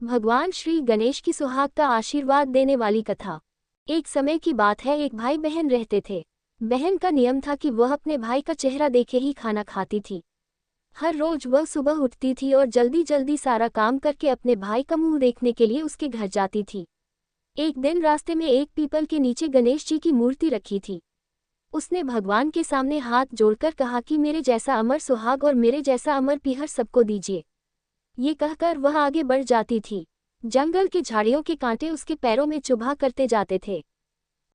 भगवान श्री गणेश की सुहाग का आशीर्वाद देने वाली कथा। एक समय की बात है, एक भाई बहन रहते थे। बहन का नियम था कि वह अपने भाई का चेहरा देखे ही खाना खाती थी। हर रोज वह सुबह उठती थी और जल्दी जल्दी सारा काम करके अपने भाई का मुंह देखने के लिए उसके घर जाती थी। एक दिन रास्ते में एक पीपल के नीचे गणेश जी की मूर्ति रखी थी। उसने भगवान के सामने हाथ जोड़कर कहा कि मेरे जैसा अमर सुहाग और मेरे जैसा अमर पीहर सबको दीजिए। ये कहकर वह आगे बढ़ जाती थी। जंगल की झाड़ियों के कांटे उसके पैरों में चुभा करते जाते थे।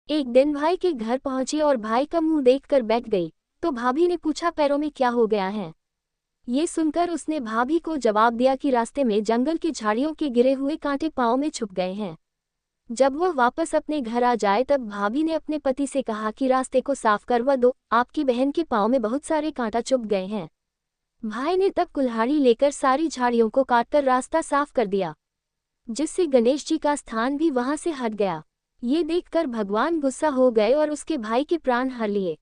एक दिन भाई के घर पहुंची और भाई का मुंह देखकर बैठ गई, तो भाभी ने पूछा, पैरों में क्या हो गया है? ये सुनकर उसने भाभी को जवाब दिया कि रास्ते में जंगल की झाड़ियों के गिरे हुए कांटे पांव में छुप गए हैं। जब वह वापस अपने घर आ जाए तब भाभी ने अपने पति से कहा कि रास्ते को साफ करवा दो, आपकी बहन के पांव में बहुत सारे कांटा चुभ गए हैं। भाई ने तब कुल्हाड़ी लेकर सारी झाड़ियों को काटकर रास्ता साफ कर दिया, जिससे गणेश जी का स्थान भी वहां से हट गया। ये देखकर भगवान गुस्सा हो गए और उसके भाई के प्राण हर लिए।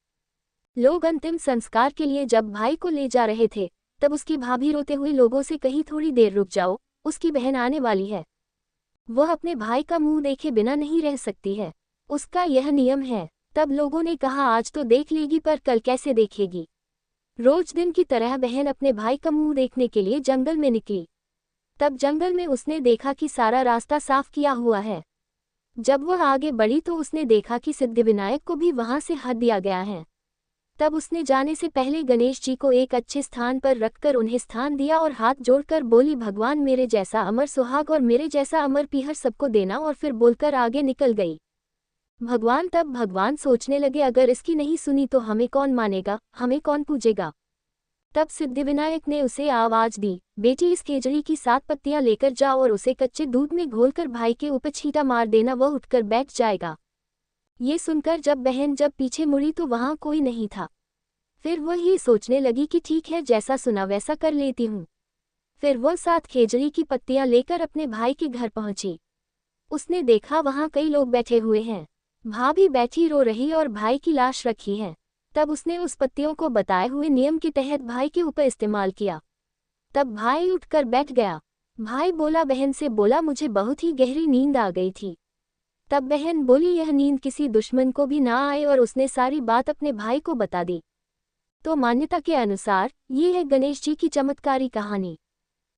लोग अंतिम संस्कार के लिए जब भाई को ले जा रहे थे, तब उसकी भाभी रोते हुए लोगों से कही, थोड़ी देर रुक जाओ, उसकी बहन आने वाली है। वह अपने भाई का मुंह देखे बिना नहीं रह सकती है, उसका यह नियम है। तब लोगों ने कहा, आज तो देख लेगी पर कल कैसे देखेगी। रोज दिन की तरह बहन अपने भाई का मुंह देखने के लिए जंगल में निकली। तब जंगल में उसने देखा कि सारा रास्ता साफ किया हुआ है। जब वह आगे बढ़ी तो उसने देखा कि सिद्धिविनायक को भी वहां से हट दिया गया है। तब उसने जाने से पहले गणेश जी को एक अच्छे स्थान पर रखकर उन्हें स्थान दिया और हाथ जोड़कर बोली, भगवान मेरे जैसा अमर सुहाग और मेरे जैसा अमर पीहर सबको देना, और फिर बोलकर आगे निकल गई। भगवान सोचने लगे, अगर इसकी नहीं सुनी तो हमें कौन मानेगा, हमें कौन पूजेगा। तब सिद्धिविनायक ने उसे आवाज दी, बेटी इस खेजड़ी की 7 पत्तियां लेकर जाओ और उसे कच्चे दूध में घोलकर भाई के ऊपर छींटा मार देना, वह उठकर बैठ जाएगा। ये सुनकर जब बहन पीछे मुड़ी तो वहां कोई नहीं था। फिर वह ये सोचने लगी कि ठीक है, जैसा सुना वैसा कर लेती हूँ। फिर वह 7 खेजड़ी की पत्तियां लेकर अपने भाई के घर पहुंची। उसने देखा वहां कई लोग बैठे हुए हैं। भाभी बैठी रो रही और भाई की लाश रखी है। तब उसने उस पत्तियों को बताए हुए नियम के तहत भाई के ऊपर इस्तेमाल किया। तब भाई उठकर बैठ गया। भाई बोला, बहन से बोला, मुझे बहुत ही गहरी नींद आ गई थी। तब बहन बोली, यह नींद किसी दुश्मन को भी ना आए, और उसने सारी बात अपने भाई को बता दी। तो मान्यता के अनुसार ये है गणेश जी की चमत्कारी कहानी।